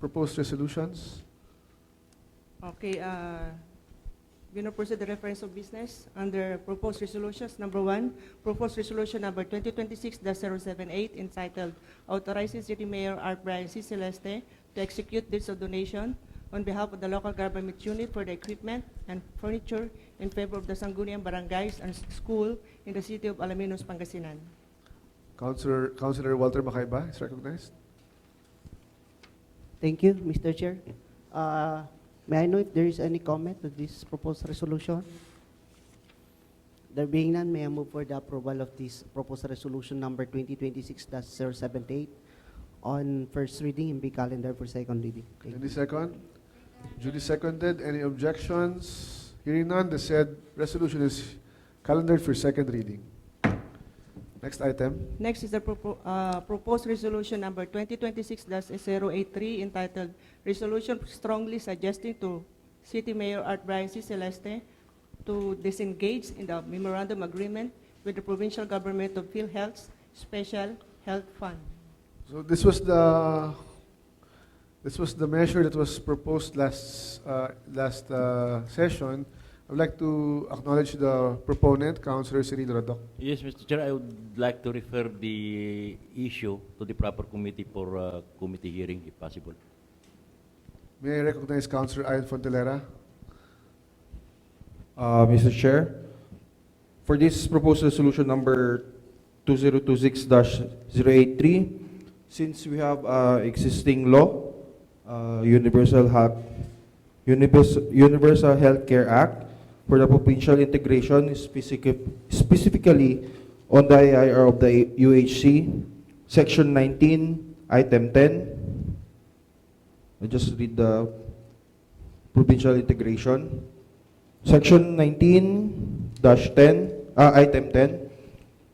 proposed resolutions. Okay, we're going to proceed the reference of business under proposed resolutions. Number 1, proposed resolution number 2026-078 entitled Authorizing City Mayor Art Brian C. Celeste to execute deeds of donation on behalf of the local government unit for the equipment and furniture in favor of the Sangguniang barangays and school in the city of Alaminos, Pangasinan. Councilor Walter Macaiba is recognized. Thank you, Mr. Chair. May I know if there is any comment to this proposed resolution? There being none, may I move for the approval of this proposed resolution number 2026-078 on first reading and be calendar for second reading. Thank you. Any second? Duly seconded. Any objections? Hearing none, the said resolution is calendared for second reading. Next item. Next is the proposed resolution number 2026-083 entitled Resolution Strongly Suggesting to City Mayor Art Brian C. Celeste to disengage in the memorandum agreement with the provincial government of PhilHealth's Special Health Fund. So this was the measure that was proposed last session. I would like to acknowledge the proponent, Councilor Cirilo Radoc. Yes, Mr. Chair, I would like to refer the issue to the proper committee for committee hearing, if possible. May I recognize Councilor Ayon Fontelera? Mr. Chair, for this proposed resolution number 2026-083, since we have existing law, Universal Health Care Act, for the provincial integration, specifically on the IIR of the UHC, Section 19, Item 10. I just read the provincial integration. Section 19-10, Item 10.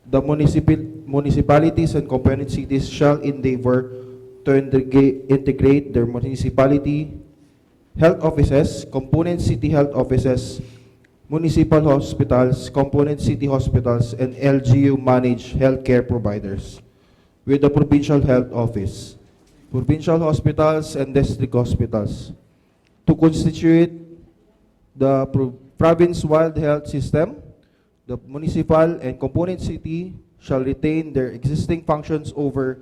The municipalities and component cities shall endeavor to integrate their municipality health offices, component city health offices, municipal hospitals, component city hospitals, and LGU-managed healthcare providers with the provincial health office, provincial hospitals, and district hospitals to constitute the province-wide health system. The municipal and component city shall retain their existing functions over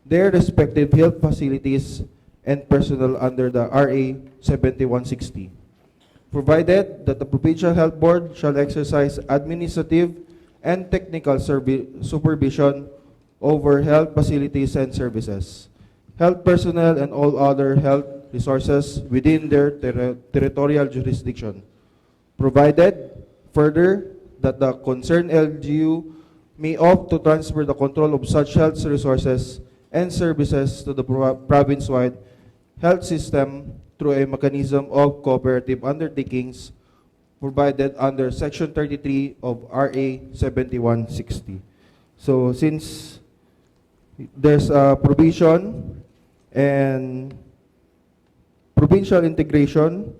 their respective health facilities and personnel under the RA 7160. Provided that the Provincial Health Board shall exercise administrative and technical supervision over health facilities and services, health personnel, and all other health resources within their territorial jurisdiction. Provided, further, that the concerned LGU may opt to transfer the control of such health resources and services to the province-wide health system through a mechanism of cooperative undertakings provided under Section 33 of RA 7160. So since there's a provision and provincial integration,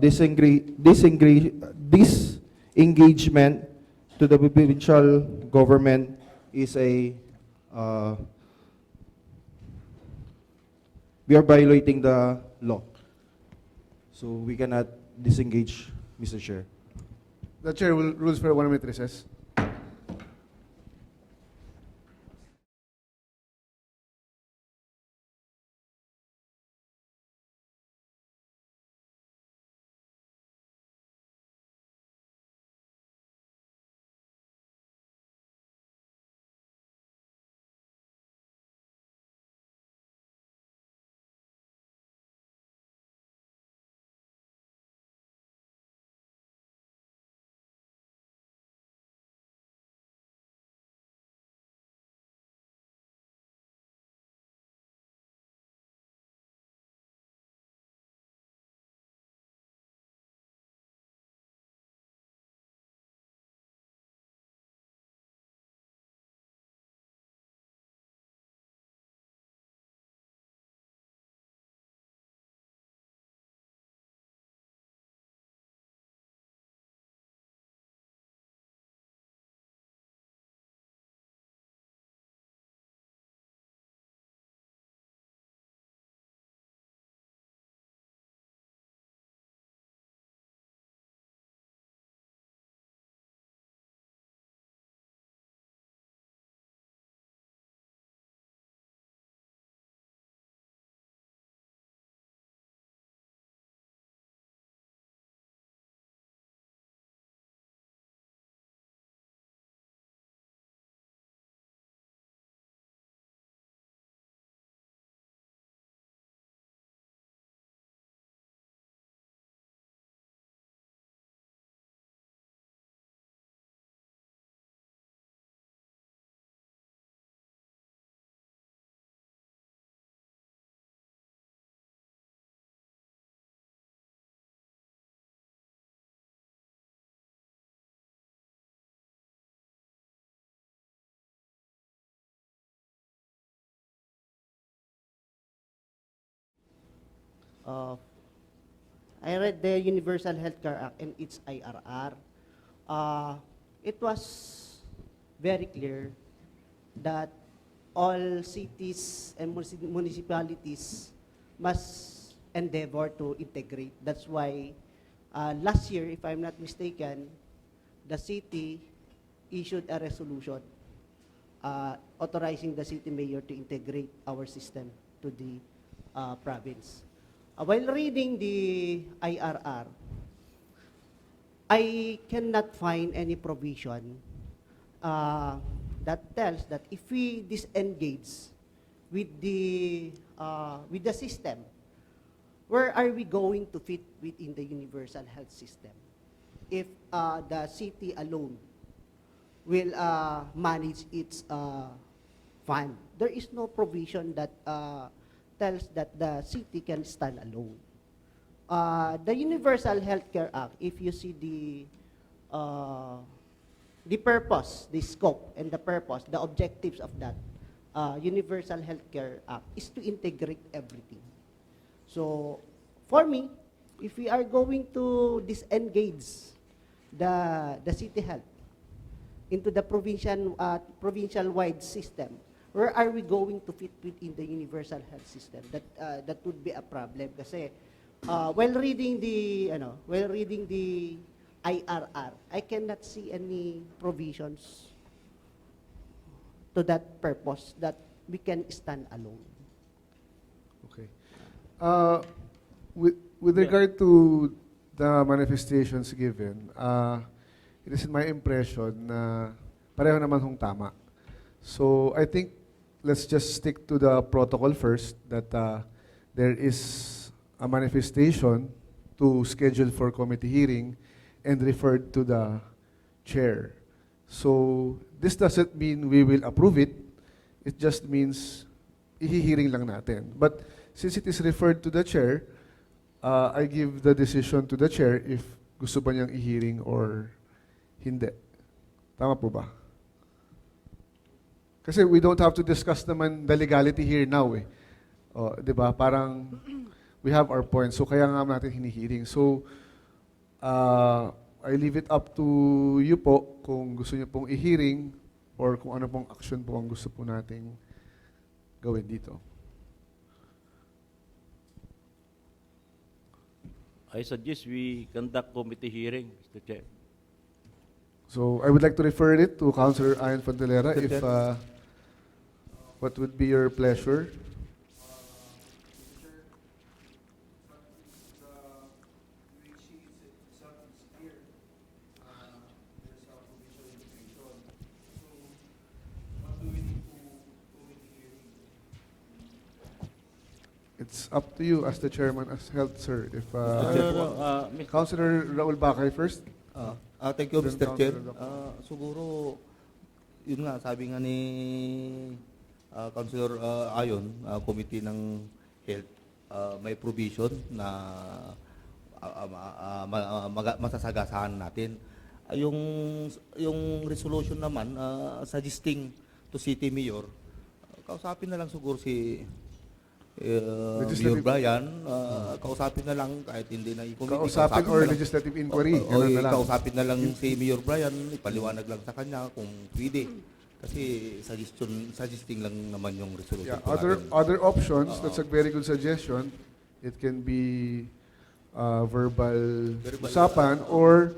disengagement to the provincial government is a we are violating the law. So we cannot disengage, Mr. Chair. The Chair will rules for a 1-minute recess. uh, I read the Universal Healthcare Act and its IRR. It was very clear that all cities and municipalities must endeavor to integrate. That's why last year, if I'm not mistaken, the city issued a resolution authorizing the city mayor to integrate our system to the province. While reading the IRR, I cannot find any provision that tells that if we disengage with the system, where are we going to fit within the universal health system? If the city alone will manage its fund, there is no provision that tells that the city can stand alone. The Universal Healthcare Act, if you see the purpose, the scope, and the purpose, the objectives of that Universal Healthcare Act is to integrate everything. So, for me, if we are going to disengage the city health into the provincial-wide system, where are we going to fit within the universal health system? That would be a problem kasi while reading the IRR, I cannot see any provisions to that purpose that we can stand alone. Okay. With regard to the manifestations given, it is my impression na pareho naman hong tama. So I think let's just stick to the protocol first, that there is a manifestation to schedule for committee hearing and referred to the chair. So this doesn't mean we will approve it. It just means ihihiring lang natin. But since it is referred to the chair, I give the decision to the chair if gusto ba niyang ihiring or hindi. Tama po ba? Kasi we don't have to discuss naman the legality here now eh. O, di ba? Parang we have our points. So kaya nga natin hinihiring. So I leave it up to you po kung gusto niyo pong ihiring or kung ano pong action po ang gusto po nating gawin dito. I suggest we conduct committee hearing, Mr. Chair. So I would like to refer it to Councilor Ayan Fontelera if what would be your pleasure? It's up to you as the chairman as health, sir. If Councilor Raul Bakay first. Thank you, Then Mr. Chair. Councilor Dr. Siguro, yun nga, sabi nga ni Councilor Ayon, Committee ng Health, may provision na masasagasahan natin. Yung resolution naman, suggesting to City Mayor, kausapin na lang siguro si Mayor Brian, kausapin na lang kahit hindi na i-committee. Kausapin or legislative inquiry. Ganun na lang. Kausapin na lang si Mayor Brian, ipaliwanag lang sa kanya kung pwede. Kasi suggesting lang naman yung resolution. Yeah, other options, that's a very good suggestion. It can be verbal usapan or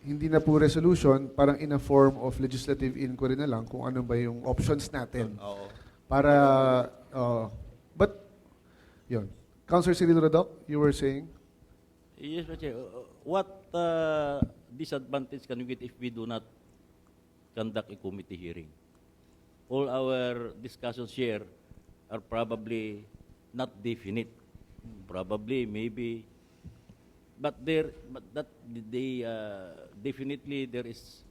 hindi na po resolution, parang in a form of legislative inquiry na lang kung ano ba yung options natin. Para, but, yun. Councilor Cirilo Rodoc, you were saying? Yes, Mr. Chair. What disadvantage can we get if we do not conduct a committee hearing? All our discussions here are probably not definite. Probably, maybe, but definitely there is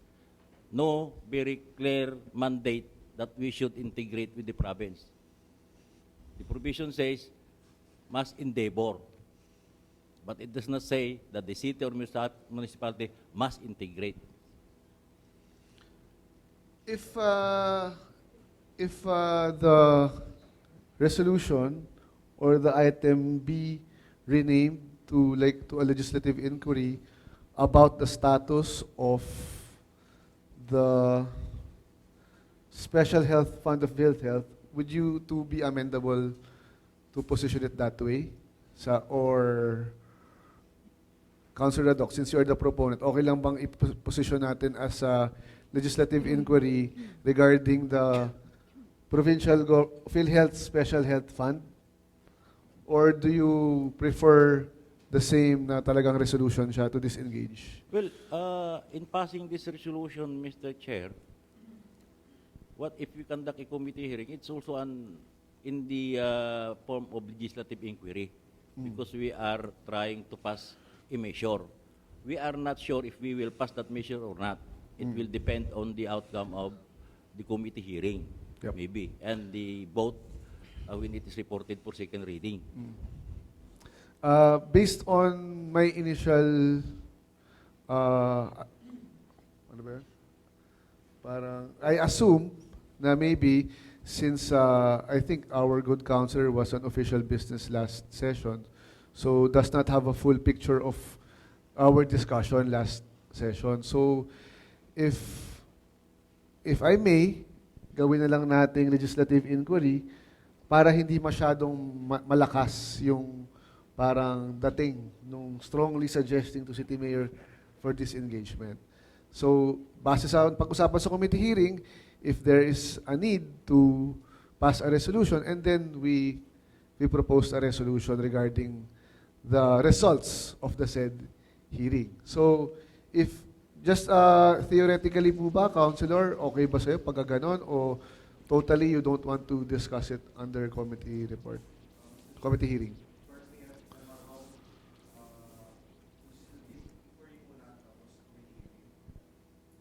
no very clear mandate that we should integrate with the province. The provision says must endeavor, but it does not say that the city or municipality must integrate. If the resolution or the item be renamed to a legislative inquiry about the status of the Special Health Fund of PhilHealth. Would you two be amendable to position it that way? Or Councilor Radoc, since you are the proponent, okay lang bang i-position natin as a legislative inquiry regarding the PhilHealth Special Health Fund? Or do you prefer the same na talagang resolution siya to disengage? Well, in passing this resolution, Mr. Chair, what if we conduct a committee hearing? It's also in the form of legislative inquiry because we are trying to pass a measure. We are not sure if we will pass that measure or not. It will depend on the outcome of the committee hearing, Yep. maybe, and the vote when it is reported for second reading. Based on my initial, ano ba yun? Parang, I assume na maybe since I think our good counselor was on official business last session, so does not have a full picture of our discussion last session. So if I may, gawin na lang nating legislative inquiry para hindi masyadong malakas yung parang dating nung strongly suggesting to City Mayor for disengagement. So, base sa pag-usapan sa committee hearing, if there is a need to pass a resolution, and then we propose a resolution regarding the results of the said hearing. So, if just theoretically po ba, Councilor, okay ba sa'yo pagka ganon, o totally you don't want to discuss it under committee report, committee hearing?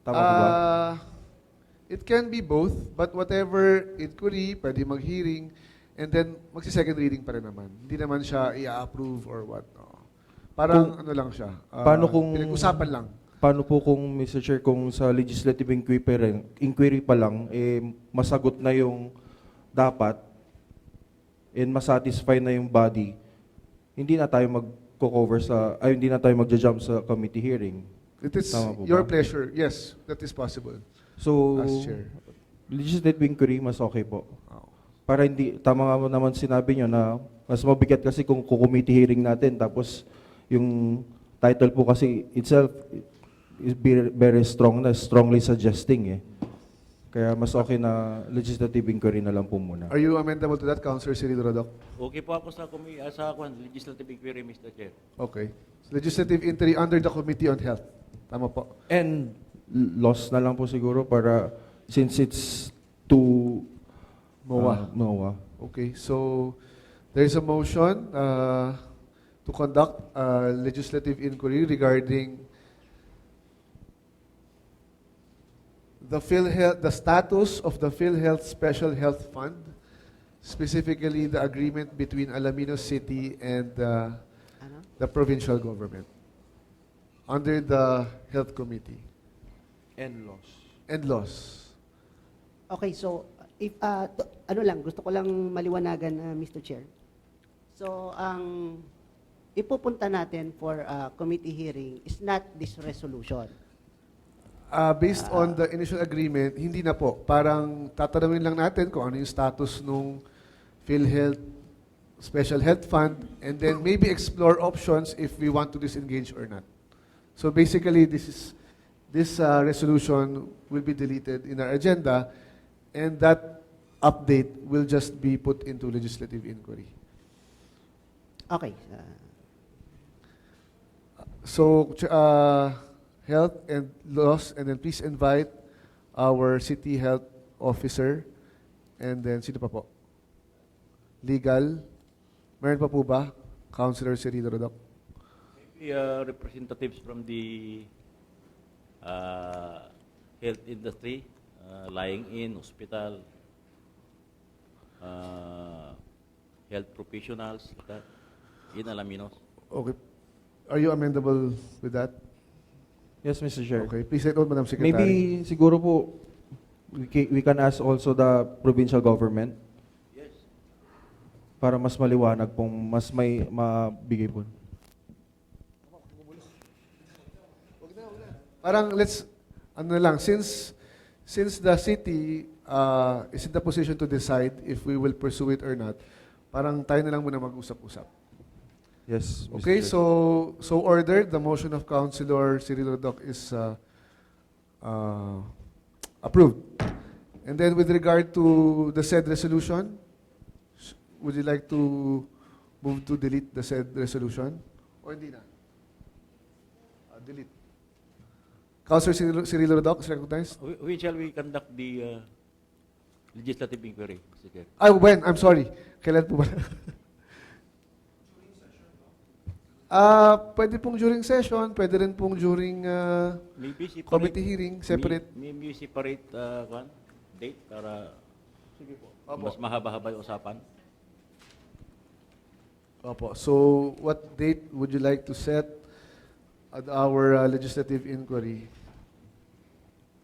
Tama po ba? It can be both, but whatever inquiry, pwede mag-hearing, and then magsi-second reading pa rin naman. Hindi naman siya i-approve or what. No. Parang ano lang siya. Paano kung- Pinag-usapan lang. Paano po kung, Mr. Chair, kung sa legislative inquiry pa lang, masagot na yung dapat and masatisfy na yung body, hindi na tayo mag-cover hindi na tayo magja-jump sa committee hearing. It is Tama po your ba? pleasure. Yes, that is possible. So, As chair. legislative inquiry, mas okay po. Oh. Para hindi, tama nga mo naman sinabi nyo na mas mabigat kasi kung committee hearing natin, tapos yung title po kasi itself is very strong na, strongly suggesting eh. Kaya mas okay na legislative inquiry na lang po muna. Are you amendable to that, Councilor Cyril Rodoc? Okay po ako sa legislative inquiry, Mr. Chair. Okay. Legislative inquiry under the Committee on Health. Tama po. And loss na lang po siguro para since it's to MOA. MOA. Okay, so there is a motion to conduct a legislative inquiry regarding the status of the PhilHealth Special Health Fund, specifically the agreement between Alaminos City and the provincial government under the Health Committee And loss. and laws. Okay, so if ano lang, gusto ko lang maliwanagan, Mr. Chair. So, ang ipupunta natin for committee hearing is not this resolution. Based on the initial agreement, hindi na po. Parang tatanungin lang natin kung ano yung status nung PhilHealth Special Health Fund, and then maybe explore options if we want to disengage or not. So basically, this resolution will be deleted in our agenda, and that update will just be put into legislative inquiry. Okay. So, health and laws, and then please invite our city health officer, and then sino pa po? Legal. Meron pa po ba? Councilor Cyril Rodoc. Maybe representatives from the health industry, lying in, hospital, health professionals, like that, in Alaminos. Okay. Are you amendable with that? Yes, Mr. Chair. Okay. Please take note, Madam Secretary. Maybe siguro po we can ask also the provincial government. Yes. para mas maliwanag pong mas may mabigay po. Parang since the city is in the position to decide if we will pursue it or not, parang tayo na lang muna mag-usap-usap. Yes, Mr. Okay, Chair. so ordered. The motion of Councilor Cyril Rodoc is approved. And then with regard to the said resolution, would you like to move to delete the said resolution? O hindi na? Delete. Councilor Cyril Rodoc is recognized. When shall we conduct the legislative inquiry, Mr. Chair? When? I'm sorry. Kailan po ba? Pwede pong during session, pwede rin pong during Maybe separate, committee hearing, separate. Maybe separate date para Opo. mas mahaba-haba yung usapan. Opo. So, what date would you like to set at our legislative inquiry?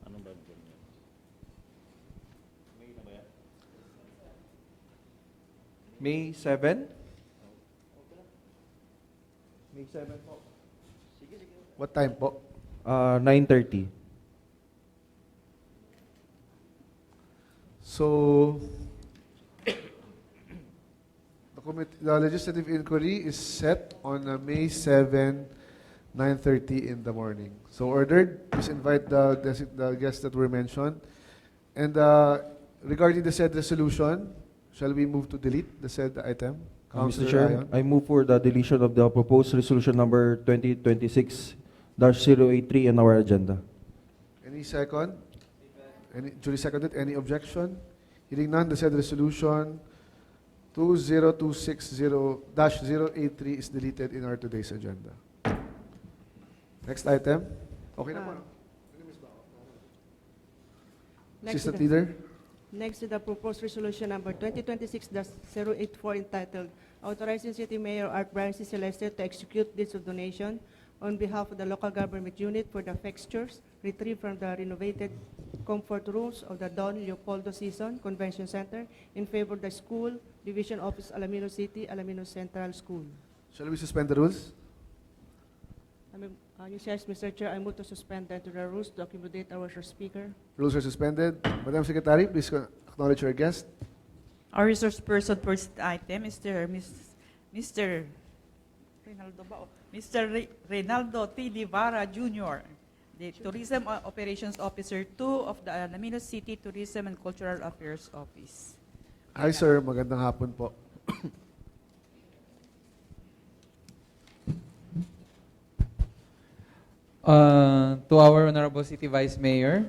Ano ba yun? May na ba yan? May 7? May 7 po. What time po? 9:30. So, the legislative inquiry is set on May 7, 9:30 in the morning. So ordered. Please invite the guests that were mentioned. And regarding the said resolution, shall we move to delete the said item? Mr. Councilor Chair, Ayon? I move for the deletion of the proposed resolution number 2026-083 in our agenda. Any second? Duly seconded. Any objection? Hearing none, the said resolution 20260-083 is deleted in our today's agenda. Next item. Okay na po. Next Assistant to the- Leader. Next to the proposed resolution number 2026-084 entitled Authorizing City Mayor Art Brian C. Celeste to execute deeds of donation on behalf of the local government unit for the fixtures retrieved from the renovated comfort rooms of the Don Leopoldo Season Convention Center in favor of the school, Division Office, Alaminos City, Alaminos Central School. Shall we suspend the rules? Yes, Mr. Chair, I move to suspend the rules to accommodate our speaker. Rules are suspended. Madam Secretary, please acknowledge your guest. Our resource person for this item, Mr. Reynaldo T. Livara Jr., the Tourism Operations Officer 2 of the Alaminos City Tourism and Cultural Affairs Office. Hi, sir. Magandang hapon po. To our Honorable City Vice Mayor,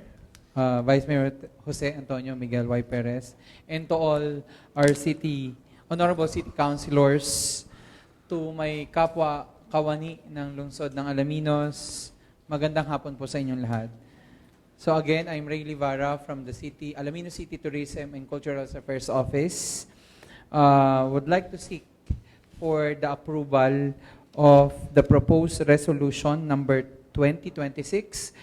Vice Mayor Jose Antonio Miguel Y. Perez, and to all our Honorable City Councilors, to my kapwa kawani ng lungsod ng Alaminos, magandang hapon po sa inyong lahat. So again, I'm Ray Livara from the Alaminos City Tourism and Cultural Affairs Office. Would like to seek for the approval of the proposed resolution number 2026-084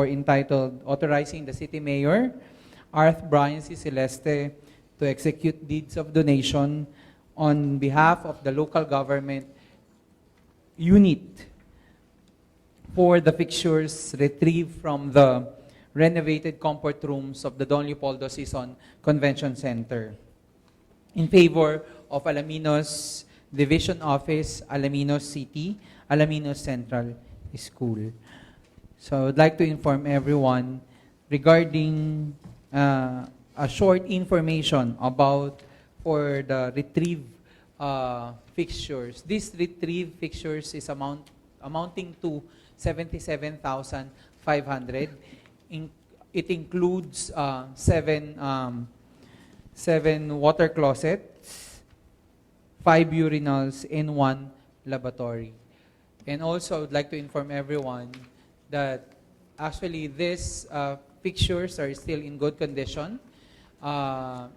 entitled Authorizing the City Mayor, Arth Brian C. Celeste, to execute deeds of donation on behalf of the local government unit for the fixtures retrieved from the renovated comfort rooms of the Don Leopoldo Season Convention Center in favor of Alaminos Division Office, Alaminos City, Alaminos Central School. So I would like to inform everyone regarding a short information about for the retrieve fixtures. This retrieve fixtures is amounting to 77,500. It includes seven water closets, 5 urinals, and 1 lavatory. And also, I would like to inform everyone that actually these fixtures are still in good condition.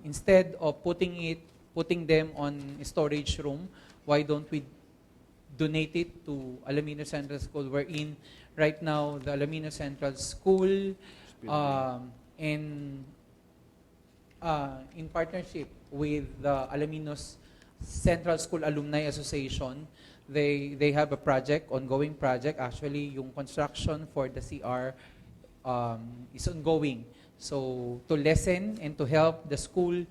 Instead of putting them on storage room, why don't we donate it to Alaminos Central School? We're in right now the Alaminos Central School in partnership with the Alaminos Central School Alumni Association. They have a project, ongoing project. Actually, yung construction for the CR is ongoing. So to lessen and to help the school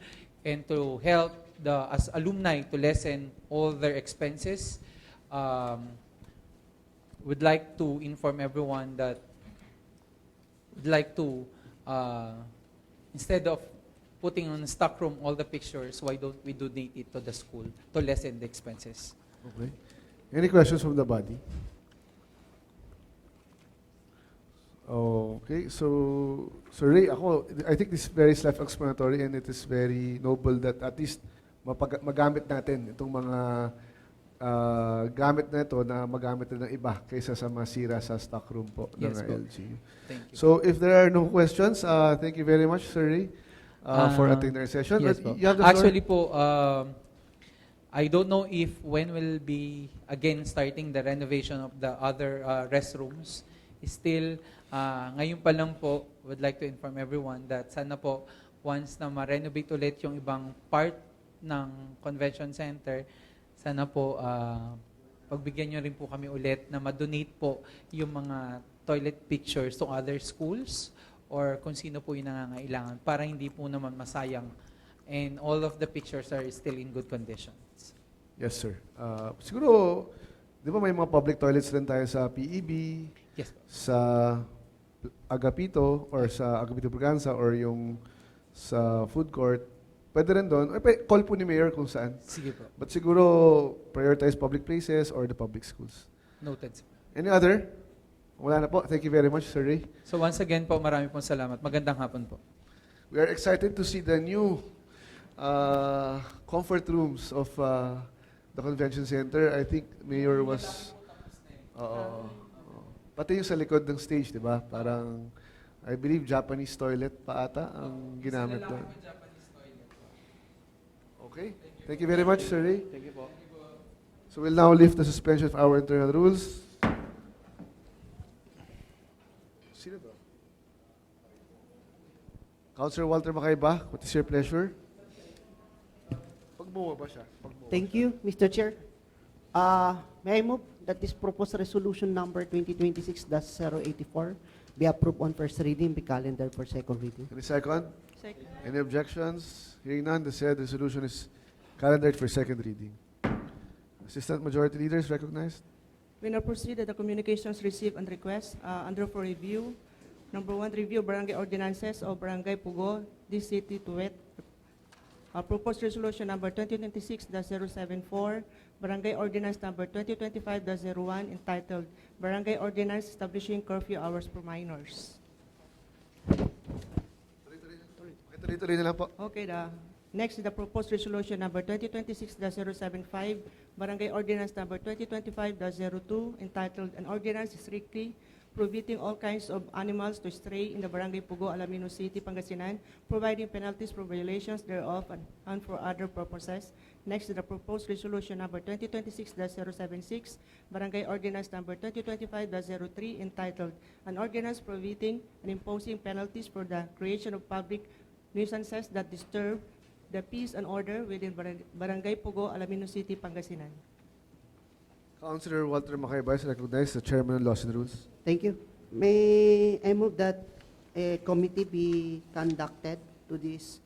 and to help the as alumni to lessen all their expenses, would like to inform everyone that would like to instead of putting on stock room all the pictures, why don't we donate it to the school to lessen the expenses? Okay. Any questions from the body? Okay, so Ray, I think this is very self-explanatory and it is very noble that at least magamit natin itong mga gamit na ito na magamit na ng iba kaysa sa masira sa stock room po ng Yes, po. LGU. Thank you. So if there are no questions, thank you very much, Sir Ray, for attending our session. Yes, po. You have the floor. Actually po, I don't know if when will be again starting the renovation of the other restrooms. Still, ngayon pa lang po, would like to inform everyone that sana po, once na ma-renovate ulit yung ibang part ng convention center, sana po, pagbigyan nyo rin po kami ulit na ma-donate po yung mga toilet pictures to other schools or kung sino po yung nangangailangan para hindi po naman masayang and all of the pictures are still in good conditions. Yes, sir. Siguro, di ba may mga public toilets rin tayo sa PEB, Yes po. sa Agapito, or sa Agapito Braganza, or yung sa food court. Pwede rin doon. Call po ni Mayor kung saan. Sige po. But siguro, prioritize public places or the public schools. Noted. Any other? Wala na po. Thank you very much, Sir Ray. So once again po, marami pong salamat. Magandang hapon po. We are excited to see the new comfort rooms of the convention center. I think Mayor was... Pati yung sa likod ng stage, di ba? Parang, I believe, Japanese toilet pa ata ang ginamit doon. Okay. Thank you very much, Sir Ray. Thank you po. So we'll now lift the suspension of our internal rules. Sino to? Councilor Walter Makaiba, what is your pleasure? Pagbuwa ba siya? Pagbuwa. Thank you, Mr. Chair. May I move that this proposed resolution number 2026-084 be approved on first reading, be calendar for second reading. Any second? Second. Any objections? Hearing none, the said resolution is calendared for second reading. Assistant Majority Leader is recognized. We now proceed to the communications received and requests under for review. Number 1, review barangay ordinances of Barangay Pugo, this city to wet. Proposed resolution number 2026-074, Barangay Ordinance number 2025-01, entitled Barangay Ordinance Establishing Curfew Hours for Minors. Tuloy-tuloy na lang po. Okay, next is the proposed resolution number 2026-075, Barangay Ordinance number 2025-02, entitled An Ordinance Strictly Prohibiting All Kinds of Animals to Stray in the Barangay Pugo, Alaminos City, Pangasinan, providing penalties for violations thereof and for other purposes. Next is the proposed resolution number 2026-076, Barangay Ordinance number 2025-03, entitled An Ordinance Prohibiting and Imposing Penalties for the Creation of Public Nuisances that Disturb the Peace and Order within Barangay Pugo, Alaminos City, Pangasinan. Councilor Walter Makaiba is recognized, the Chairman of Laws and Rules. Thank you. May I move that a committee be conducted to these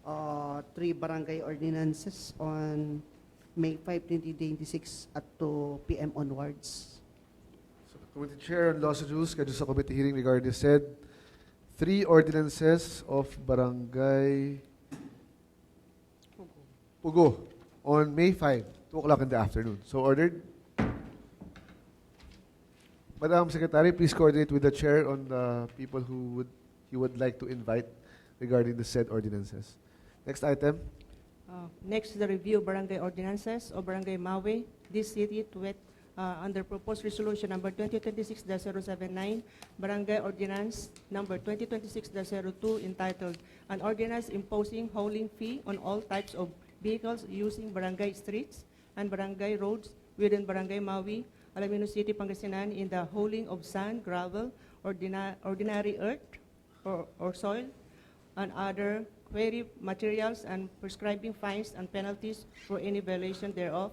3 barangay ordinances on May 5, 2026 at 2 p.m. onwards. So, Committee Chair on Laws and Rules, scheduled sa committee hearing regarding said 3 ordinances of Barangay Pugo on May 5, 2 o'clock in the afternoon. So ordered. Madam Secretary, please coordinate with the Chair on the people who you would like to invite regarding the said ordinances. Next item. Next is the review of barangay ordinances of Barangay Maui, this city to wet, under proposed resolution number 2026-079, Barangay Ordinance number 2026-02, entitled An Ordinance Imposing Hauling Fee on All Types of Vehicles Using Barangay Streets and Barangay Roads within Barangay Maui, Alaminos City, Pangasinan, in the hauling of sand, gravel, ordinary earth, or soil, and other query materials and prescribing fines and penalties for any violation thereof.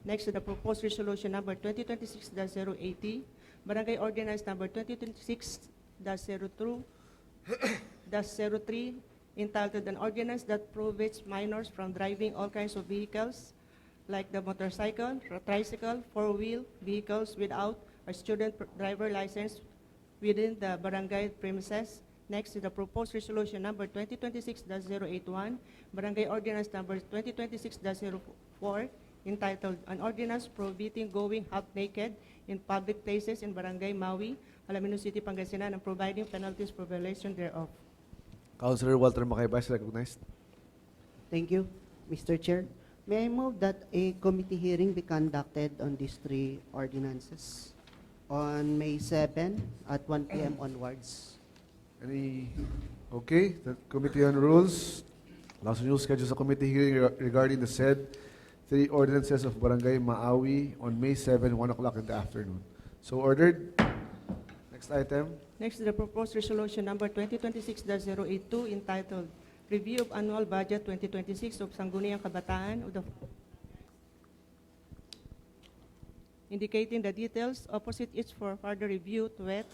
Next to the proposed resolution number 2026-080, Barangay Ordinance number 2026-03, entitled An Ordinance That Prohibits Minors from Driving All Kinds of Vehicles, like the motorcycle, tricycle, four-wheel vehicles without a student driver license within the barangay premises. Next to the proposed resolution number 2026-081, Barangay Ordinance number 2026-04, entitled An Ordinance Prohibiting Going Half Naked in Public Places in Barangay Maui, Alaminos City, Pangasinan, and providing penalties for violation thereof. Councilor Walter Macaybay is recognized. Thank you, Mr. Chair. May I move that a committee hearing be conducted on these three ordinances on May 7 at 1 p.m. onwards? Okay, the Committee on Rules allows new schedules a committee hearing regarding the said three ordinances of Barangay Maawi on May 7, 1 o'clock in the afternoon. So ordered. Next item. Next is the proposed resolution number 2026-082, entitled Review of Annual Budget 2026 of Sangguniang Kabataan, indicating the details opposite each for further review to it.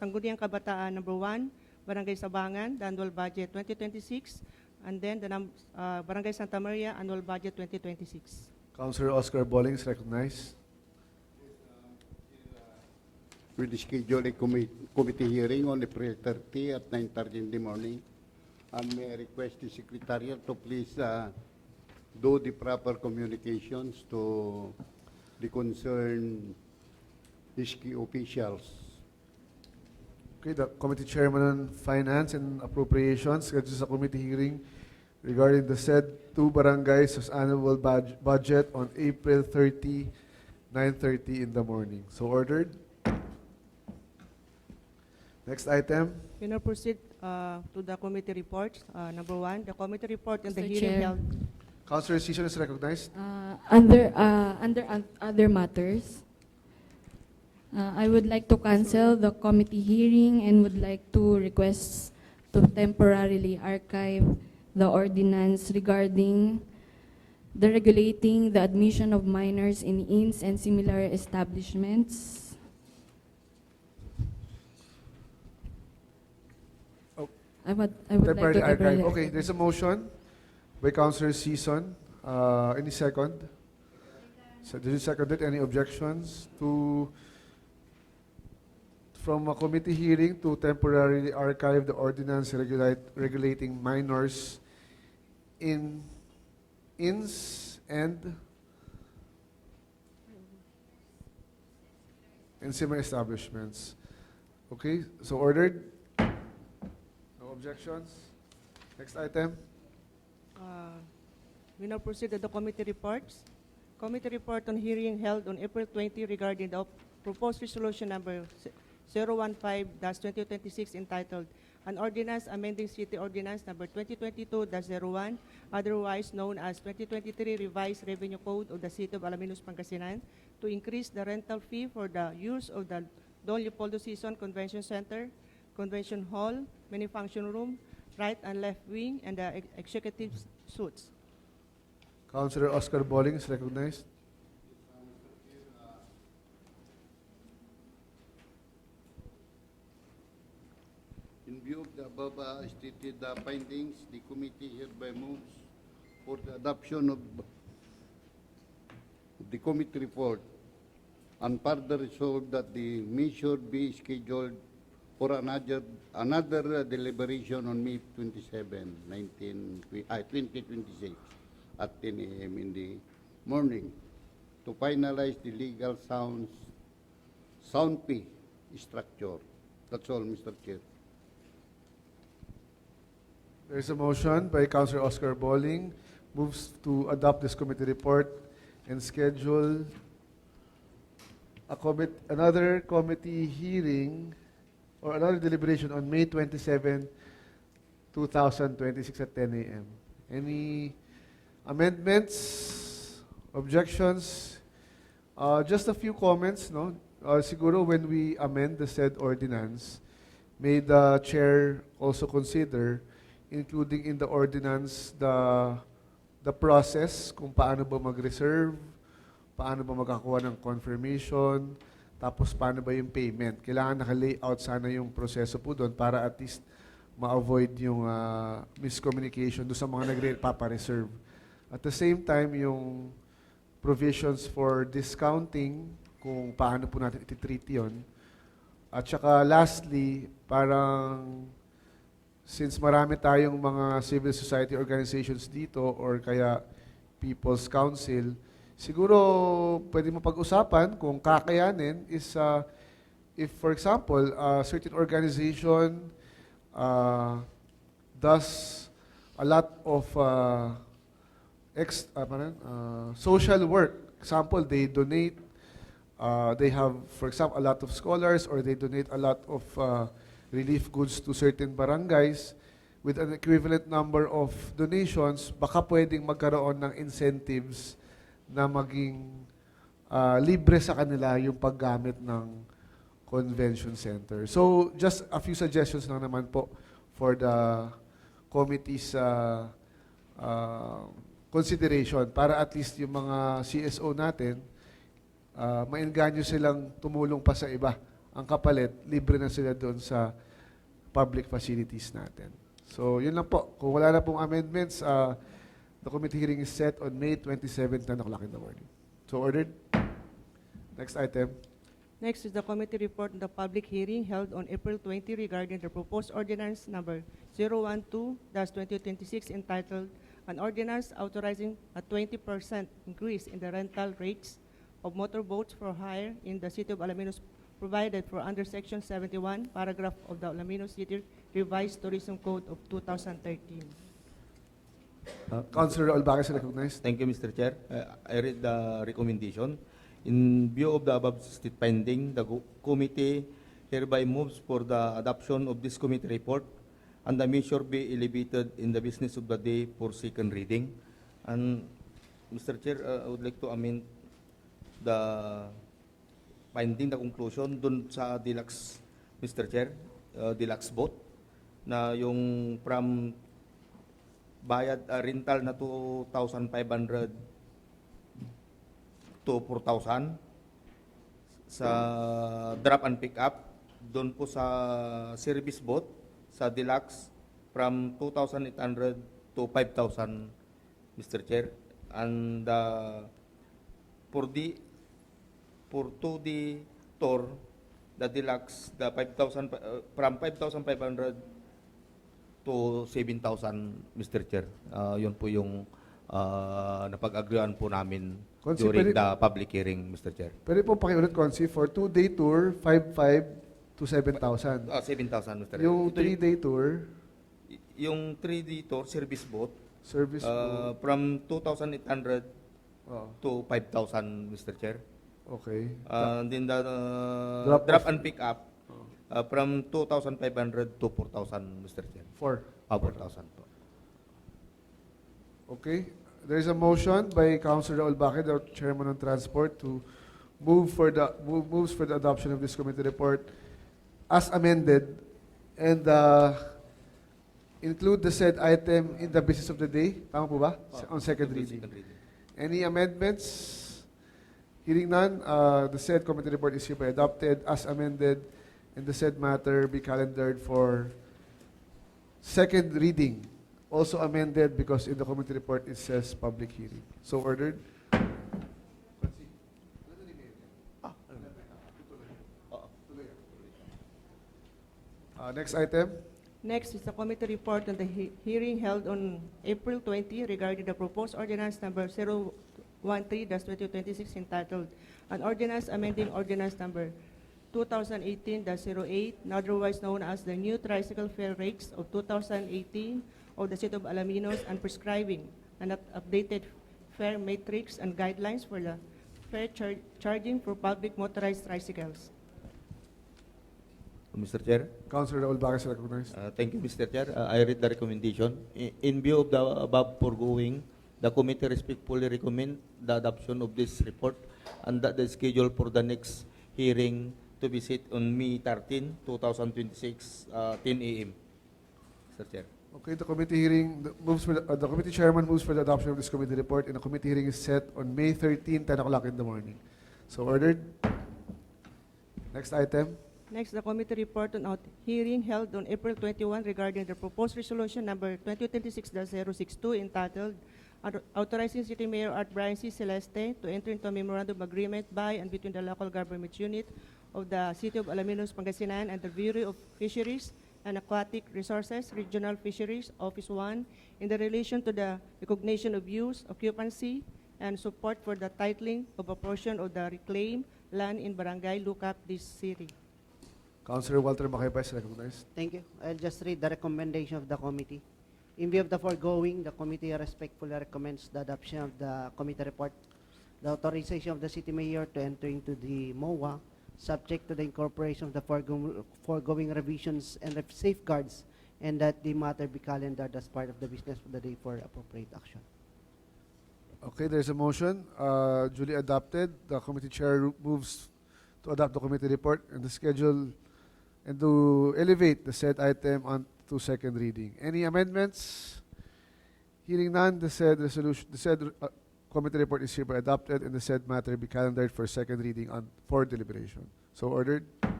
Sangguniang Kabataan number 1, Barangay Sabangan, the annual budget 2026, and then the Barangay Santa Maria, annual budget 2026. Councilor Oscar Bolling is recognized. We'll schedule a committee hearing on April 30 at 9:30 in the morning. And may I request the Secretariat to please do the proper communications to the concerned HQ officials. Okay, the Committee Chairman on Finance and Appropriations schedules a committee hearing regarding the said two barangays' annual budget on April 30, 9:30 in the morning. So ordered. Next item. We now proceed to the committee reports. Number 1, the committee report and the Mr. hearing Chair. held. Councilor Season is recognized. Under other matters, I would like to cancel the committee hearing and would like to request to temporarily archive the ordinance regarding the regulating the admission of minors in inns and similar establishments. I would Temporary like to archive. temporarily Okay, archive. there's a motion by Councilor Season. Any second? So did you second it? Any objections to from a committee hearing to temporarily archive the ordinance regulating minors in inns and similar establishments? Okay, so ordered. No objections. Next item. We now proceed to the committee reports. Committee report on hearing held on April 20 regarding the proposed resolution number 015-2026 entitled An Ordinance Amending City Ordinance number 2022-01, otherwise known as 2023 Revised Revenue Code of the City of Alaminos, Pangasinan, to increase the rental fee for the use of the Don Leopoldo Season Convention Center, Convention Hall, Mini Function Room, right and left wing, and the executive suites. Councilor Oscar Bolling is recognized. In view of the above stated findings, the committee hereby moves for the adoption of the committee report and further resolved that the measure be scheduled for another deliberation on May 27, 2026 at 10 a.m. in the morning to finalize the legal sound fee structure. That's all, Mr. Chair. There is a motion by Councilor Oscar Bolling, moves to adopt this committee report and schedule another committee hearing or another deliberation on May 27, 2026 at 10 a.m. Any amendments, objections? Just a few comments, no? Siguro when we amend the said ordinance, may the chair also consider including in the ordinance the process kung paano ba mag-reserve, paano ba makakuha ng confirmation, tapos paano ba yung payment. Kailangan naka-layout sana yung proseso po doon para at least ma-avoid yung miscommunication doon sa mga nagpapa-reserve. At the same time, yung provisions for discounting, kung paano po natin iti-treat yun. At saka lastly, parang since marami tayong mga civil society organizations dito or kaya People's Council, siguro pwede mo pag-usapan kung kakayanin is if for example, a certain organization does a lot of social work. Example, they donate, they have, for example, a lot of scholars or they donate a lot of relief goods to certain barangays with an equivalent number of donations, baka pwedeng magkaroon ng incentives na maging libre sa kanila yung paggamit ng convention center. So, just a few suggestions lang naman po for the committee's consideration para at least yung mga CSO natin, maengganyo silang tumulong pa sa iba. Ang kapalit, libre na sila doon sa public facilities natin. So, yun lang po. Kung wala na pong amendments, the committee hearing is set on May 27, 10 o'clock in the morning. So, ordered. Next item. Next is the committee report on the public hearing held on April 20 regarding the proposed ordinance number 012-2026 entitled An Ordinance Authorizing a 20% Increase in the Rental Rates of Motorboats for Hire in the City of Alaminos provided for under Section 71, paragraph of the Alaminos City Revised Tourism Code of 2013. Councilor Albares is recognized. Thank you, Mr. Chair. I read the recommendation. In view of the above state finding, the committee hereby moves for the adoption of this committee report and the measure be elevated in the business of the day for second reading. And, Mr. Chair, I would like to amend the finding, the conclusion dun sa deluxe, Mr. Chair, deluxe boat, na yung from bayad rental na 2,500 to 4,000 sa drop and pick up, doon po sa service boat, sa deluxe, from 2,800 to 5,000, Mr. Chair. And for 2D tour, the deluxe, the 5,000 from 5,500 to 7,000, Mr. Chair. Yun po yung napag-agreean po namin Consi, during pwede- the public hearing, Mr. Chair. Pwede po pakiulit, Consi, for 2-day tour, 5,500 to 7,000. 7,000, Mr. Chair. Yung Ito 3-day tour, yung 3D tour, service boat, service po. from 2,800 Oh, to 5,000, Mr. Chair. okay. And then the Drop drop off. and pick up, from 2,500 to 4,000, Mr. Chair. 4,000 po. Okay. There is a motion by Councilor Olbaque, the Chairman of Transport, to moves for the adoption of this committee report as amended and include the said item in the business of the day. Tama po ba? On second reading. Any amendments? Hearing none, the said committee report is hereby adopted as amended and the said matter be calendared for second reading. Also amended because in the committee report it says public hearing. So ordered. Next item. Next is the committee report on the hearing held on April 20 regarding the proposed ordinance number 013-2026 entitled An Ordinance Amending Ordinance Number 2018-08, otherwise known as the New Tricycle Fare Rates of 2018 of the City of Alaminos and prescribing an updated fare matrix and guidelines for the fare charging for public motorized tricycles. Mr. Chair. Councilor Olbaque is recognized. Thank you, Mr. Chair. I read the recommendation. In view of the above foregoing, the committee respectfully recommend the adoption of this report and that the schedule for the next hearing to be set on May 13, 2026, 10 a.m. Mr. Chair. Okay, the committee hearing moves for the committee chairman moves for the adoption of this committee report, and the committee hearing is set on May 13, 10 o'clock in the morning. So ordered. Next item. Next, the committee report on hearing held on April 21 regarding the proposed resolution number 2026-062 entitled Authorizing City Mayor Art Brian C. Celeste to enter into a memorandum agreement by and between the local government unit of the City of Alaminos, Pangasinan and the Bureau of Fisheries and Aquatic Resources, Regional Fisheries Office 1, in the relation to the recognition of use, occupancy, and support for the titling of a portion of the reclaimed land in Barangay Lukap, this city. Councilor Walter Macaypa is recognized. Thank you. I'll just read the recommendation of the committee. In view of the foregoing, the committee respectfully recommends the adoption of the committee report, the authorization of the city mayor to enter into the MOA, subject to the incorporation of the foregoing revisions and safeguards, and that the matter be calendared as part of the business of the day for appropriate action. Okay, there's a motion duly adopted. The committee chair moves to adopt the committee report and the schedule and to elevate the said item on to second reading. Any amendments? Hearing none, the said committee report is hereby adopted and the said matter be calendared for second reading for deliberation. So ordered. Do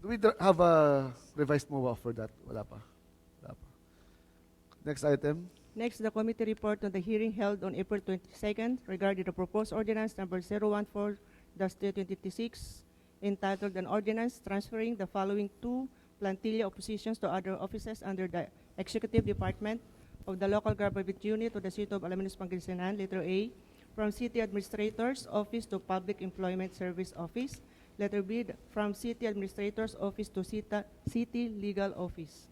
we have a revised MOA for that? Wala pa. Wala pa. Next item. Next, the committee report on the hearing held on April 22nd regarding the proposed ordinance number 014-2026 entitled an ordinance transferring the following two plantilla of positions to other offices under the Executive Department of the Local Government Unit of the City of Alaminos, Pangasinan, letter A, from City Administrator's Office to Public Employment Service Office, letter B, from City Administrator's Office to City Legal Office.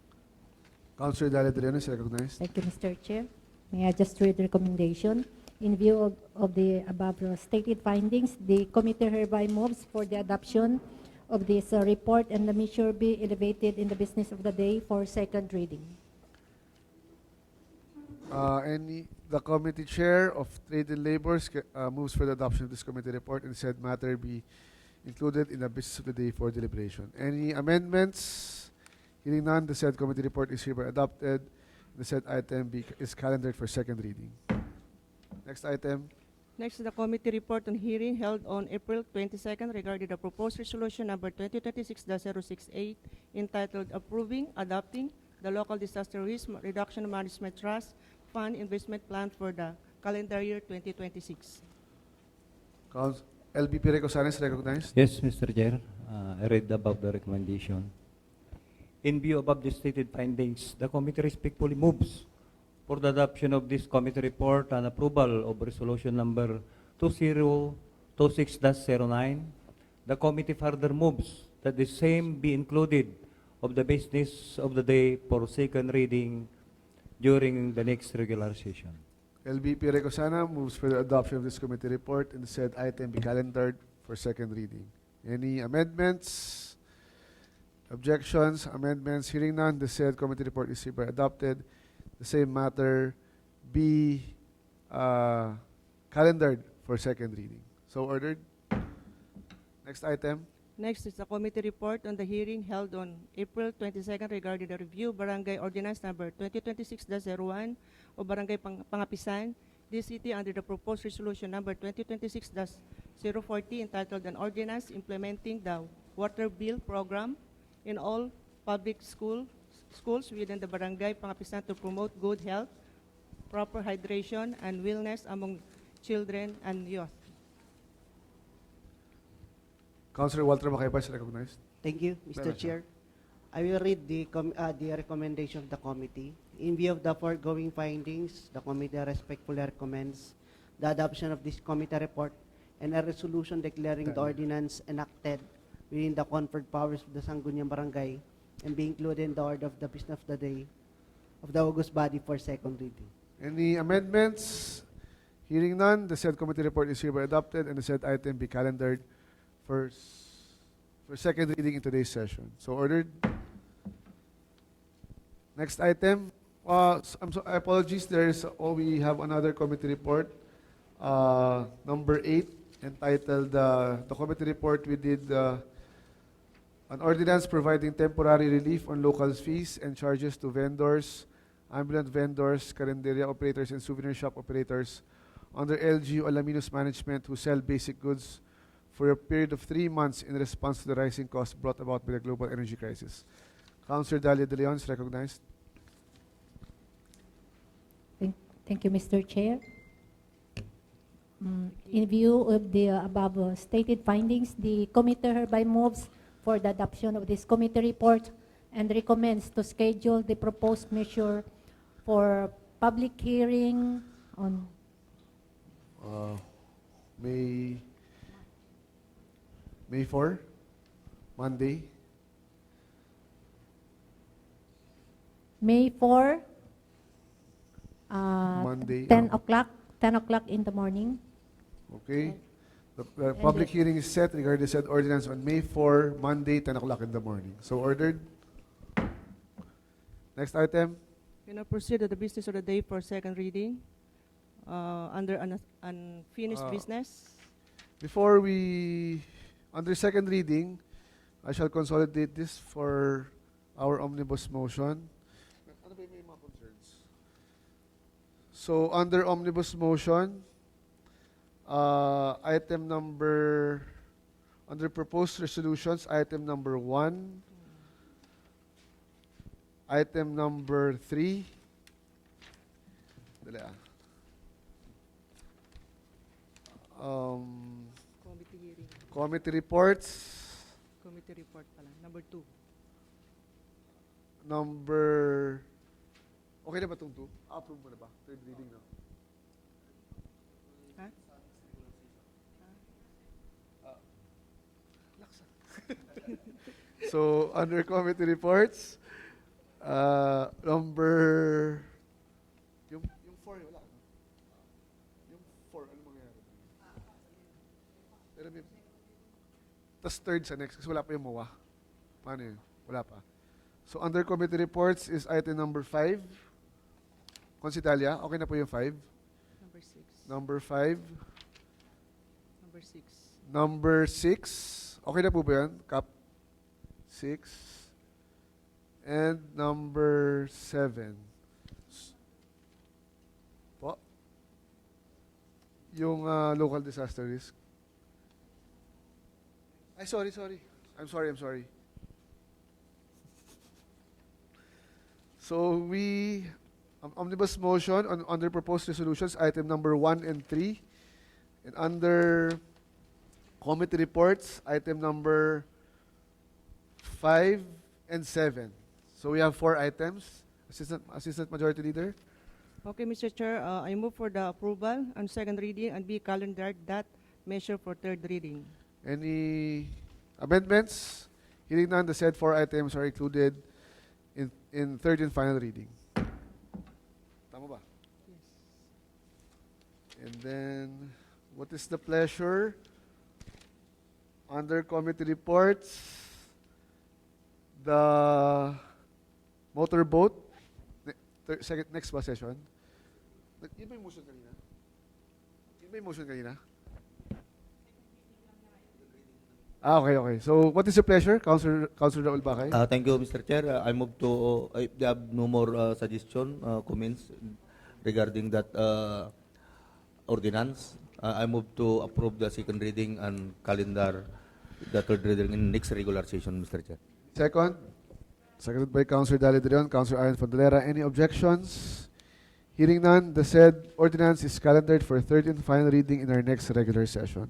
Councilor Dalia Triano is recognized. Thank you, Mr. Chair. May I just read the recommendation? In view of the above stated findings, the committee hereby moves for the adoption of this report and the measure be elevated in the business of the day for second reading. The committee chair of Trade and Labor moves for the adoption of this committee report and said matter be included in the business of the day for deliberation. Any amendments? Hearing none, the said committee report is hereby adopted. The said item is calendared for second reading. Next item. Next, the committee report on hearing held on April 22nd regarding the proposed resolution number 2026-068 entitled Approving, Adopting the Local Disaster Risk Reduction Management Trust Fund Investment Plan for the calendar year 2026. LBP Recosana is recognized. Yes, Mr. Chair. I read about the recommendation. In view of the stated findings, the committee respectfully moves for the adoption of this committee report and approval of resolution number 2026-09. The committee further moves that the same be included of the business of the day for second reading during the next regular session. LBP Recosana moves for the adoption of this committee report and the said item be calendared for second reading. Any amendments? Objections? Amendments? Hearing none, the said committee report is hereby adopted. The same matter be calendared for second reading. So ordered. Next item. Next is the committee report on the hearing held on April 22nd regarding the review Barangay Ordinance number 2026-01 of Barangay Pangapisan, this city under the proposed resolution number 2026-040 entitled an ordinance implementing the water bill program in all public schools within the Barangay Pangapisan to promote good health, proper hydration, and wellness among children and youth. Councilor Walter Macaypa is recognized. Thank you, Mr. Chair. I will read the recommendation of the committee. In view of the foregoing findings, the committee respectfully recommends the adoption of this committee report and a resolution declaring the ordinance enacted within the conferred powers of the Sangguniang Barangay and be included in the order of the business of the day of the August body for second reading. Any amendments? Hearing none, the said committee report is hereby adopted and the said item be calendared for second reading in today's session. So ordered. Next item. Apologies. We have another committee report, number 8, entitled the committee report we did An ordinance providing temporary relief on local fees and charges to vendors, ambulant vendors, carinderia operators, and souvenir shop operators under LGU Alaminos management who sell basic goods for a period of 3 months in response to the rising costs brought about by the global energy crisis. Councilor Dalia De Leon is recognized. Thank you, Mr. Chair. In view of the above stated findings, the committee hereby moves for the adoption of this committee report and recommends to schedule the proposed measure for public hearing on May 4, Monday. May 4, Monday, 10 o'clock in the morning. Okay. The public hearing is set regarding the said ordinance on May 4, Monday, 10 o'clock in the morning. So ordered. Next item. We now proceed to the business of the day for second reading under unfinished business. Before we, under second reading, I shall consolidate this for our omnibus motion. Ano ba yung mga concerns? So, under omnibus motion, item number, under proposed resolutions, item number 1, item number 3, dali Committee hearing. committee reports, Committee report pala. Number 2. number, okay na ba itong 2? Approve mo na ba? Third reading na. Ha? So, under committee reports, number, yung 4, wala. Yung 4, ano mangyayari? Pero may, tas third sa next, kasi wala pa yung MOA. Paano yun? Wala pa. So, under committee reports is item number 5. Consitalia, okay na po yung 5. Number 6. Number 5. Number 6. Number 6. Okay na po ba yan? Cap 6. And number 7. Po? Yung local disaster risk. Ay, sorry. I'm sorry. So we, omnibus motion on under proposed resolutions, item number 1 and 3. And under committee reports, item number 5 and 7. So we have 4 items. Assistant Majority Leader. Okay, Mr. Chair, I move for the approval on second reading and be calendared that measure for third reading. Any amendments? Hearing none, the said 4 items are included in third and final reading. Tama ba? Yes. And then, what is the pleasure? Under committee reports, the motorboat, next ba session? Yun ba yung motion kanina? Okay. So, what is your pleasure, Councilor Raul Bacay? Thank you, Mr. Chair. I move to, if they have no more suggestion, comments regarding that ordinance, I move to approve the second reading and calendar the third reading in next regular session, Mr. Chair. Second? Seconded by Councilor Dalia De Leon, Councilor Ayan Fondolera. Any objections? Hearing none, the said ordinance is calendared for third and final reading in our next regular session.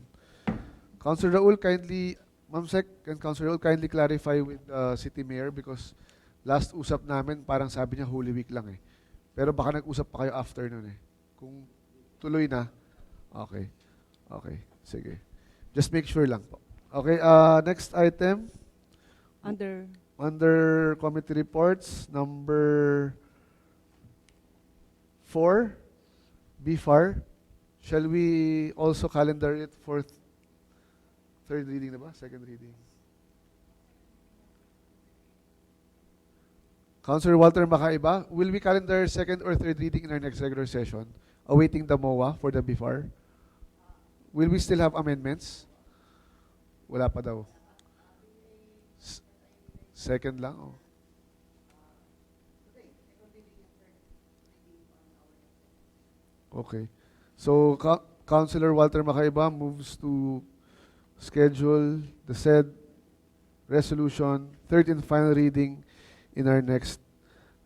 Councilor Raul, kindly, Ma'am Sec and Councilor Raul, kindly clarify with City Mayor because last usap namin, parang sabi niya Holy Week lang eh. Pero baka nag-usap pa kayo after nun eh. Kung tuloy na, okay. Sige. Just make sure lang po. Okay, next item. Under committee reports, number 4, BFAR. Shall we also calendar it for third reading na ba? Second reading. Councilor Walter Makaiba, will we calendar second or third reading in our next regular session? Awaiting the MOA for the BFAR. Will we still have amendments? Wala pa daw. Second lang. Oh. Okay. So, Councilor Walter Makaiba moves to schedule the said resolution, third and final reading in our next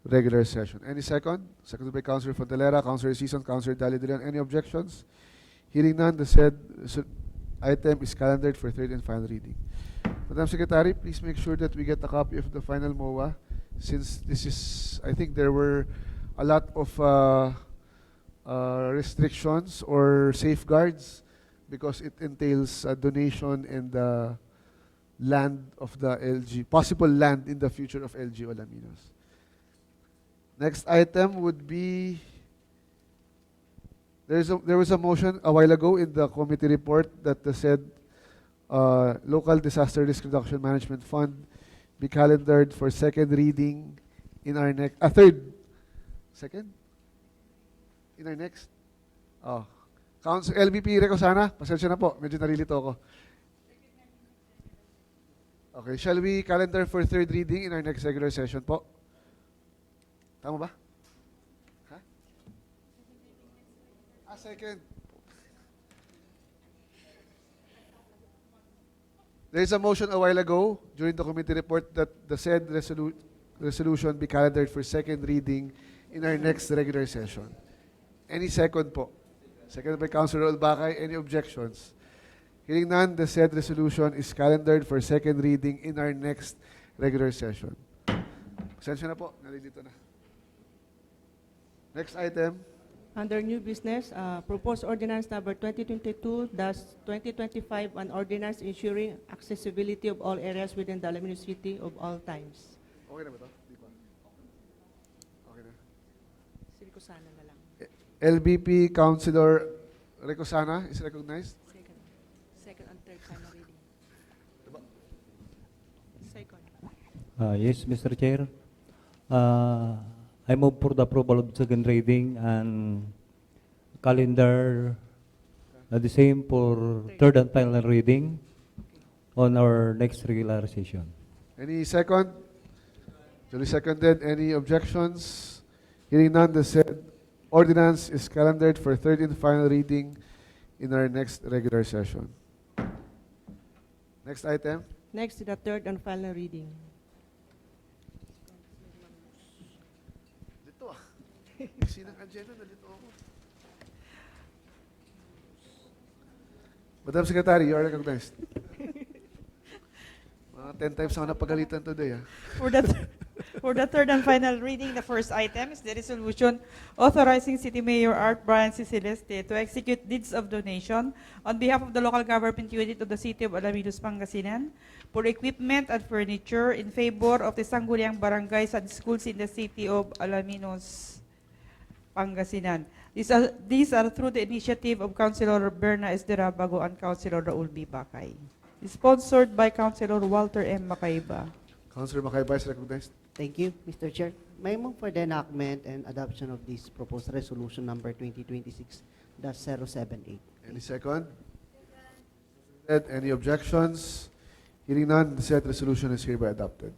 regular session. Any second? Seconded by Councilor Fontalera, Councilor Season, Councilor Dalidrian. Any objections? Hearing none, the said item is calendared for third and final reading. Madam Secretary, please make sure that we get a copy of the final MOA, since this is, I think there were a lot of restrictions or safeguards because it entails a donation and land of the LG, possible land in the future of LG Olaminos. Next item would be, there was a motion a while ago in the committee report that the said Local Disaster Risk Reduction Management Fund be calendared for second reading in our next, second? In our next? Oh. Council, LVP Recosana, pasensya na po, medyo narilito ako. Okay, shall we calendar for third reading in our next regular session po? Tama ba? Ha? Second. There is a motion a while ago during the committee report that the said resolution be calendared for second reading in our next regular session. Any second po? Second by Councilor Olbakay. Any objections? Hearing none, the said resolution is calendared for second reading in our next regular session. Pasensya na po, nalilito na. Next item. Under new business, proposed ordinance number 2022-2025, an ordinance ensuring accessibility of all areas within the Alaminos City of all times. Okay na ba ito? Di pa. Okay na. Recosana na lang. LBP Councilor Recosana is recognized. Second and third final reading. Second. Yes, Mr. Chair. I move for the approval of second reading and calendar the same for third and final reading on our next regular session. Any second? Duly seconded. Any objections? Hearing none, the said ordinance is calendared for third and final reading in our next regular session. Next item. Next to the third and final reading. Dito ah. Sinang agenda na dito ako. Madam Secretary, you are recognized. Mga 10 times ako napagalitan today ah. For the third and final reading, the first item is the resolution authorizing City Mayor Art Brian C. Celeste to execute deeds of donation on behalf of the local government unit of the City of Alaminos, Pangasinan for equipment and furniture in favor of the Sangguniang barangays and schools in the City of Alaminos, Pangasinan. These are through the initiative of Councilor Berna Esderabago and Councilor Raul B. Bakay. Sponsored by Councilor Walter M. Makaiba. Councilor Makaiba is recognized. Thank you, Mr. Chair. May I move for the enactment and adoption of this proposed resolution number 2026-078. Any second? Any objections? Hearing none, the said resolution is hereby adopted.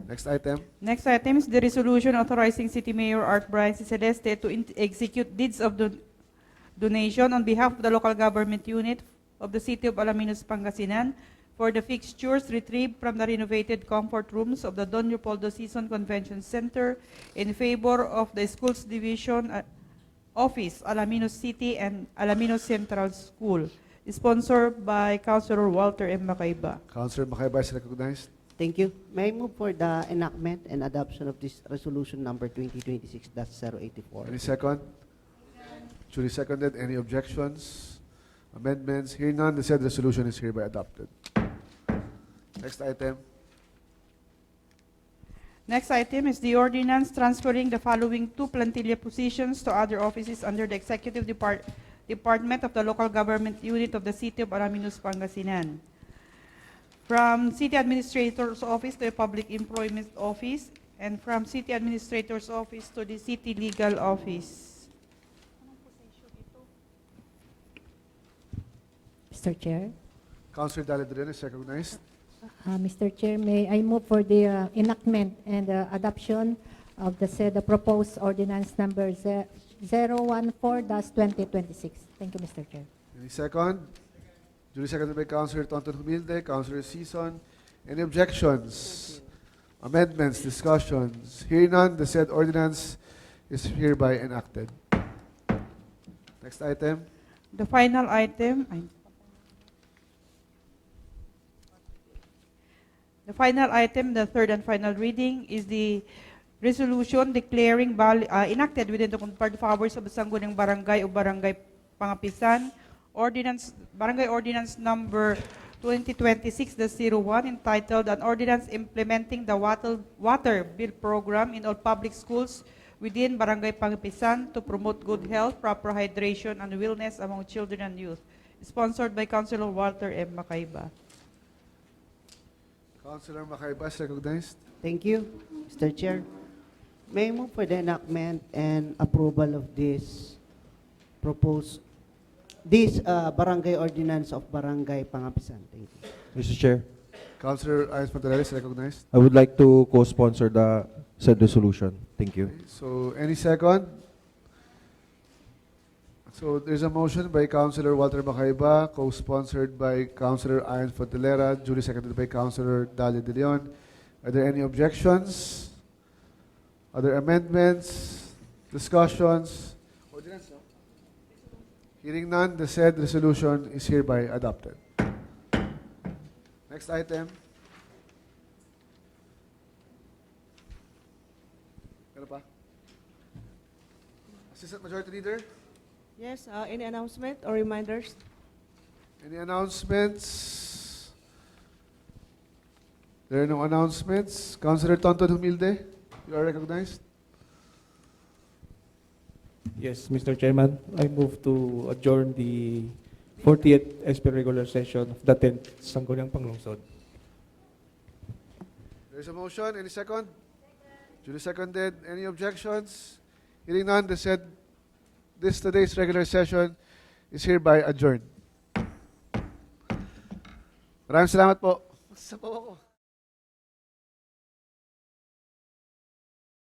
Next item. Next item is the resolution authorizing City Mayor Art Brian C. Celeste to execute deeds of donation on behalf of the local government unit of the City of Alaminos, Pangasinan for the fixtures retrieved from the renovated comfort rooms of the Don Leopoldo Season Convention Center in favor of the Schools Division Office, Alaminos City and Alaminos Central School. Sponsored by Councilor Walter M. Makaiba. Councilor Makaiba is recognized. Thank you. May I move for the enactment and adoption of this resolution number 2026-084. Any second? Duly seconded. Any objections? Amendments? Hearing none, the said resolution is hereby adopted. Next item. Next item is the ordinance transferring the following two plantilla positions to other offices under the Executive Department of the Local Government Unit of the City of Alaminos, Pangasinan. From City Administrator's Office to the Public Employment Office, and from City Administrator's Office to the City Legal Office. Mr. Chair. Councilor Dalidrian is recognized. Mr. Chair, may I move for the enactment and adoption of the said proposed ordinance number 014-2026. Thank you, Mr. Chair. Any second? Duly seconded by Councilor Tonton Humilde, Councilor Season. Any objections? Amendments, discussions? Hearing none, the said ordinance is hereby enacted. Next item. The final item, the third and final reading, is the resolution declaring enacted within the conferred powers of the Sangguniang Barangay o Barangay Pangapisan, Barangay Ordinance number 2026-01, entitled An Ordinance Implementing the Water Bill Program in all public schools within Barangay Pangapisan to promote good health, proper hydration, and wellness among children and youth. Sponsored by Councilor Walter M. Macaiba. Councilor Macaiba is recognized. Thank you, Mr. Chair. May I move for the enactment and approval of this barangay ordinance of Barangay Pangapisan. Thank you. Mr. Chair, Councilor Ayes Pantalera is recognized. I would like to co-sponsor the said resolution. Thank you. Okay, so, any second? So, there's a motion by Councilor Walter Macaiba, co-sponsored by Councilor Ayan Fontelera, duly seconded by Councilor Dalia De Leon. Are there any objections? Other amendments? Discussions? Ordinance, no? Hearing none, the said resolution is hereby adopted. Next item. Ano pa? Assistant Majority Leader? Yes, any announcement or reminders? Any announcements? There are no announcements. Councilor Tonton Humilde, you are recognized. Yes, Mr. Chairman, I move to adjourn the 40th SP regular session of the 10th Sangguniang Panlungsod. There is a motion. Any second? Duly seconded. Any objections? Hearing none, today's regular session is hereby adjourned. Maraming salamat po. Sapaw ako.